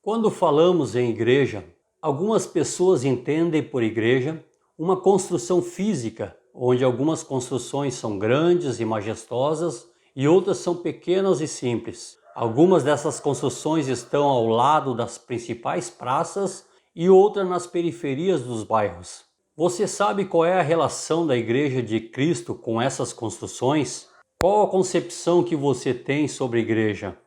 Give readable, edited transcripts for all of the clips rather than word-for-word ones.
Quando falamos em igreja, algumas pessoas entendem por igreja uma construção física, onde algumas construções são grandes e majestosas e outras são pequenas e simples. Algumas dessas construções estão ao lado das principais praças e outras nas periferias dos bairros. Você sabe qual é a relação da Igreja de Cristo com essas construções? Qual a concepção que você tem sobre a igreja?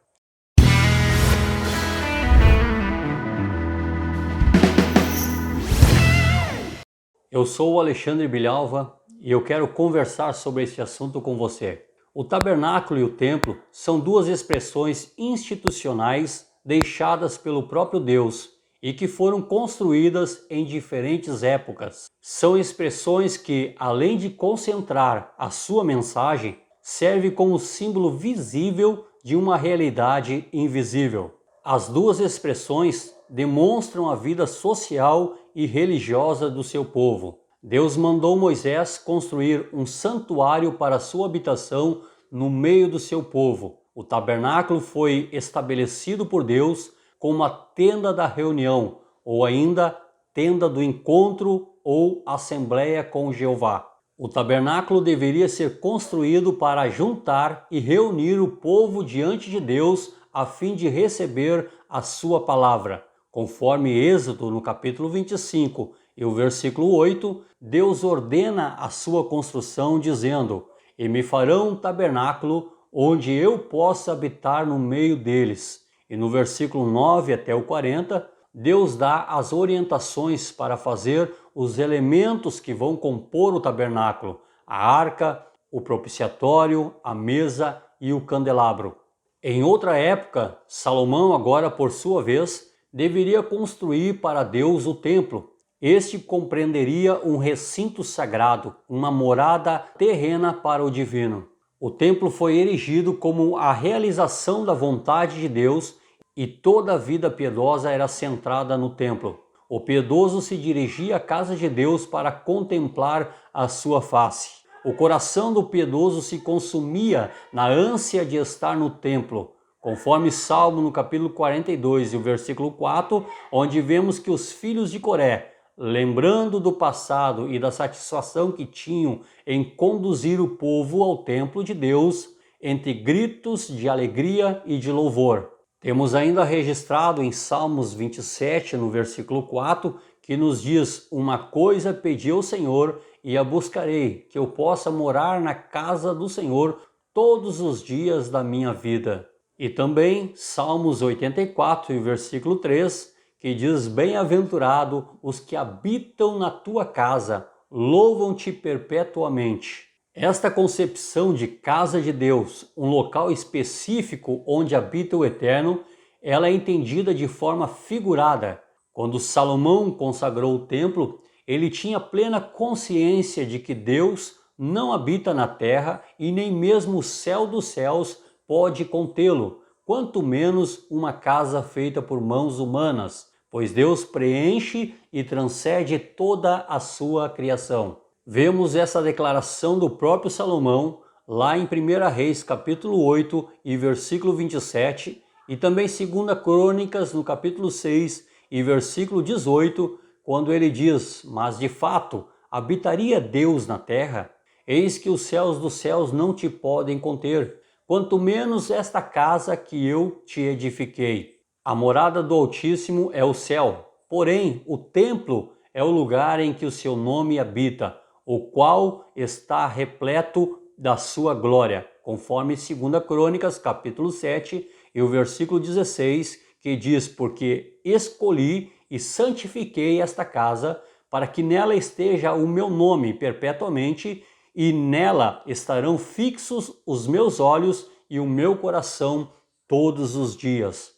Eu sou o Alexandre Bilhalva e eu quero conversar sobre esse assunto com você. O tabernáculo e o templo são duas expressões institucionais deixadas pelo próprio Deus e que foram construídas em diferentes épocas. São expressões que, além de concentrar a sua mensagem, servem como símbolo visível de uma realidade invisível. As duas expressões demonstram a vida social e religiosa do seu povo. Deus mandou Moisés construir um santuário para sua habitação no meio do seu povo. O tabernáculo foi estabelecido por Deus como uma tenda da reunião, ou ainda tenda do encontro ou assembleia com Jeová. O tabernáculo deveria ser construído para juntar e reunir o povo diante de Deus a fim de receber a sua palavra. Conforme Êxodo, no capítulo 25 e o versículo 8, Deus ordena a sua construção dizendo: "E me farão um tabernáculo onde eu possa habitar no meio deles." E no versículo 9 até o 40, Deus dá as orientações para fazer os elementos que vão compor o tabernáculo: a arca, o propiciatório, a mesa e o candelabro. Em outra época, Salomão, agora por sua vez, deveria construir para Deus o templo. Este compreenderia um recinto sagrado, uma morada terrena para o divino. O templo foi erigido como a realização da vontade de Deus e toda a vida piedosa era centrada no templo. O piedoso se dirigia à casa de Deus para contemplar a sua face. O coração do piedoso se consumia na ânsia de estar no templo, conforme Salmo no capítulo 42 e o versículo 4, onde vemos que os filhos de Coré, lembrando do passado e da satisfação que tinham em conduzir o povo ao templo de Deus, entre gritos de alegria e de louvor. Temos ainda registrado em Salmos 27, no versículo 4, que nos diz: "Uma coisa pedi ao Senhor e a buscarei, que eu possa morar na casa do Senhor todos os dias da minha vida." E também Salmos 84, versículo 3, que diz: "Bem-aventurado os que habitam na tua casa, louvam-te perpetuamente." Esta concepção de casa de Deus, um local específico onde habita o Eterno, ela é entendida de forma figurada. Quando Salomão consagrou o templo, ele tinha plena consciência de que Deus não habita na terra e nem mesmo o céu dos céus pode contê-lo, quanto menos uma casa feita por mãos humanas, pois Deus preenche e transcende toda a sua criação. Vemos essa declaração do próprio Salomão lá em 1 Reis capítulo 8 e versículo 27 e também 2 Crônicas no capítulo 6 e versículo 18, quando ele diz: "Mas de fato habitaria Deus na terra? Eis que os céus dos céus não te podem conter, quanto menos esta casa que eu te edifiquei." A morada do Altíssimo é o céu, porém o templo é o lugar em que o seu nome habita, o qual está repleto da sua glória, conforme 2 Crônicas capítulo 7 e o versículo 16, que diz: "Porque escolhi e santifiquei esta casa, para que nela esteja o meu nome perpetuamente, e nela estarão fixos os meus olhos e o meu coração todos os dias."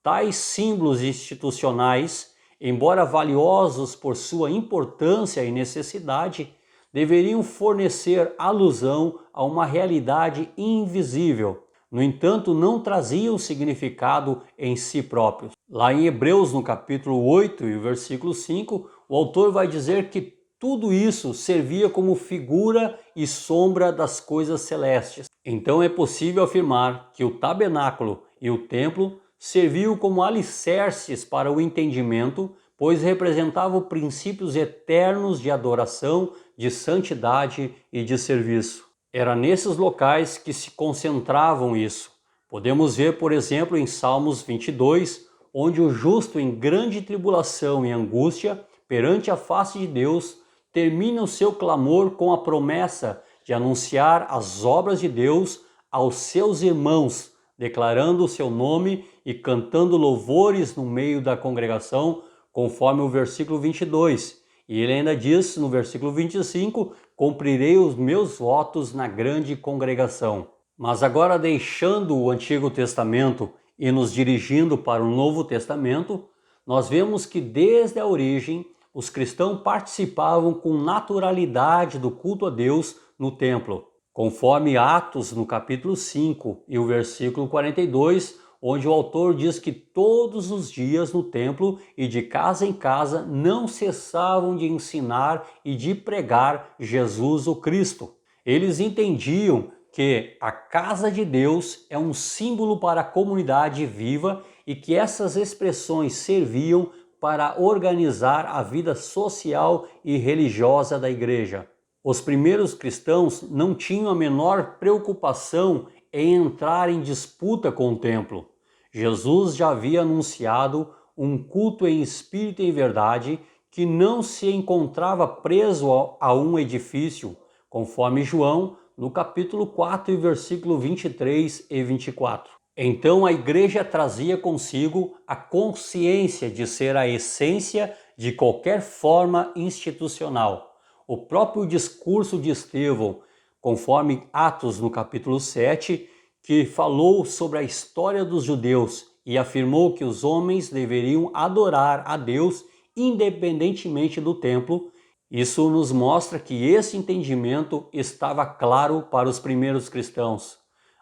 Tais símbolos institucionais, embora valiosos por sua importância e necessidade, deveriam fornecer alusão a uma realidade invisível. No entanto, não traziam significado em si próprios. Lá em Hebreus, no capítulo 8 e o versículo 5, o autor vai dizer que tudo isso servia como figura e sombra das coisas celestes. Então é possível afirmar que o tabernáculo e o templo serviu como alicerces para o entendimento, pois representavam princípios eternos de adoração, de santidade e de serviço. Era nesses locais que se concentravam isso. Podemos ver, por exemplo, em Salmos 22, onde o justo em grande tribulação e angústia, perante a face de Deus, termina o seu clamor com a promessa de anunciar as obras de Deus aos seus irmãos, declarando o seu nome e cantando louvores no meio da congregação, conforme o versículo 22. E ele ainda diz no versículo 25, cumprirei os meus votos na grande congregação. Mas agora, deixando o Antigo Testamento e nos dirigindo para o Novo Testamento, nós vemos que desde a origem os cristãos participavam com naturalidade do culto a Deus no templo, conforme Atos no capítulo 5 e o versículo 42, onde o autor diz que todos os dias no templo e de casa em casa não cessavam de ensinar e de pregar Jesus o Cristo. Eles entendiam que a casa de Deus é um símbolo para a comunidade viva e que essas expressões serviam para organizar a vida social e religiosa da igreja. Os primeiros cristãos não tinham a menor preocupação em entrar em disputa com o templo. Jesus já havia anunciado um culto em espírito e em verdade que não se encontrava preso a um edifício, conforme João, no capítulo 4 e versículo 23 e 24. Então a igreja trazia consigo a consciência de ser a essência de qualquer forma institucional. O próprio discurso de Estevão, conforme Atos no capítulo 7, que falou sobre a história dos judeus e afirmou que os homens deveriam adorar a Deus independentemente do templo. Isso nos mostra que esse entendimento estava claro para os primeiros cristãos.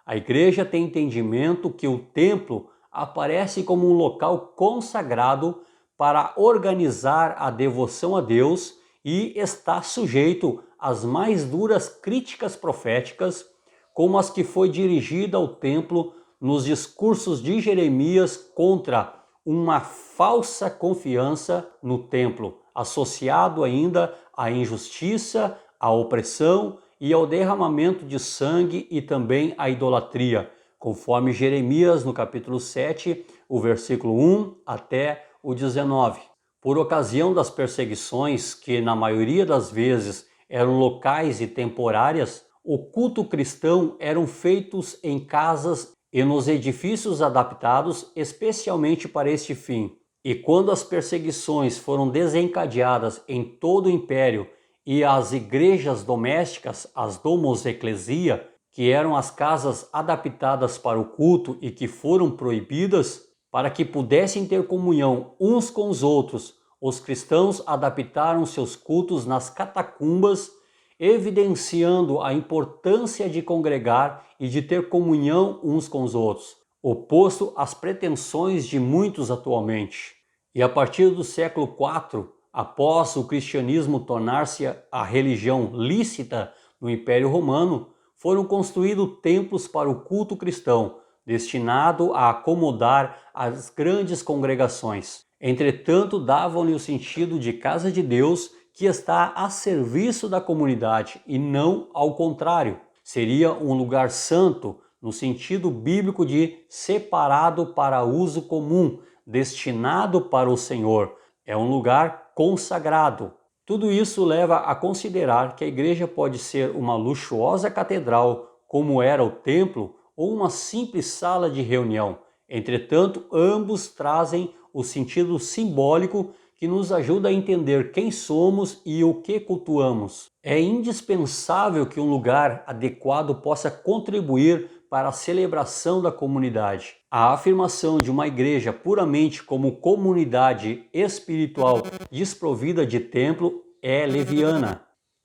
A igreja tem entendimento que o templo aparece como um local consagrado para organizar a devoção a Deus e está sujeito às mais duras críticas proféticas, como as que foi dirigida ao templo nos discursos de Jeremias contra uma falsa confiança no templo, associado ainda à injustiça, à opressão e ao derramamento de sangue e também à idolatria, conforme Jeremias no capítulo 7, o versículo 1 até o 19. Por ocasião das perseguições, que na maioria das vezes eram locais e temporárias, o culto cristão eram feitos em casas e nos edifícios adaptados especialmente para este fim. E quando as perseguições foram desencadeadas em todo o império e as igrejas domésticas, as domos ecclesia, que eram as casas adaptadas para o culto e que foram proibidas, para que pudessem ter comunhão uns com os outros, os cristãos adaptaram seus cultos nas catacumbas, evidenciando a importância de congregar e de ter comunhão uns com os outros, oposto às pretensões de muitos atualmente. E a partir do século IV, após o cristianismo tornar-se a religião lícita no Império Romano, foram construídos templos para o culto cristão, destinado a acomodar as grandes congregações. Entretanto, davam-lhe o sentido de casa de Deus, que está a serviço da comunidade e não ao contrário. Seria um lugar santo no sentido bíblico de separado para uso comum, destinado para o Senhor. É um lugar consagrado. Tudo isso leva a considerar que a igreja pode ser uma luxuosa catedral, como era o templo, ou uma simples sala de reunião. Entretanto, ambos trazem o sentido simbólico que nos ajuda a entender quem somos e o que cultuamos. É indispensável que um lugar adequado possa contribuir para a celebração da comunidade. A afirmação de uma igreja puramente como comunidade espiritual desprovida de templo é leviana.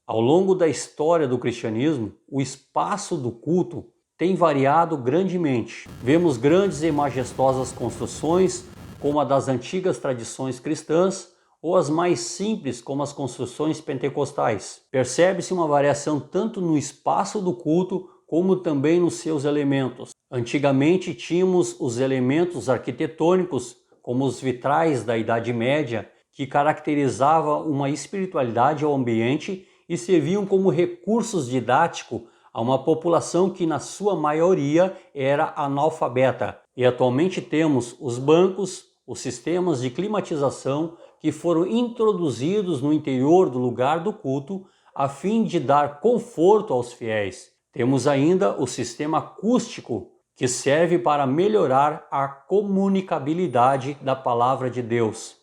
Ao longo da história do cristianismo, o espaço do culto tem variado grandemente. Vemos grandes e majestosas construções, como a das antigas tradições cristãs, ou as mais simples, como as construções pentecostais. Percebe-se uma variação tanto no espaço do culto, como também nos seus elementos. Antigamente tínhamos os elementos arquitetônicos, como os vitrais da Idade Média, que caracterizavam uma espiritualidade ao ambiente e serviam como recursos didáticos a uma população que na sua maioria era analfabeta. E atualmente temos os bancos, os sistemas de climatização que foram introduzidos no interior do lugar do culto a fim de dar conforto aos fiéis. Temos ainda o sistema acústico, que serve para melhorar a comunicabilidade da palavra de Deus.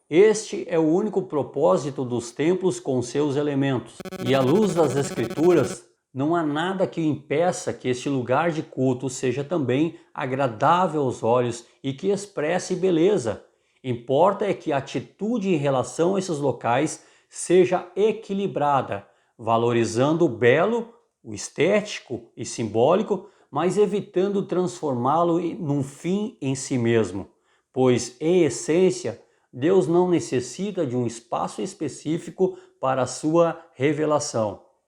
Este é o único propósito dos templos com seus elementos. E à luz das Escrituras, não há nada que impeça que este lugar de culto seja também agradável aos olhos e que expresse beleza. Importa é que a atitude em relação a esses locais seja equilibrada, valorizando o belo, o estético e simbólico, mas evitando transformá-lo num fim em si mesmo, pois, em essência, Deus não necessita de um espaço específico para a sua revelação.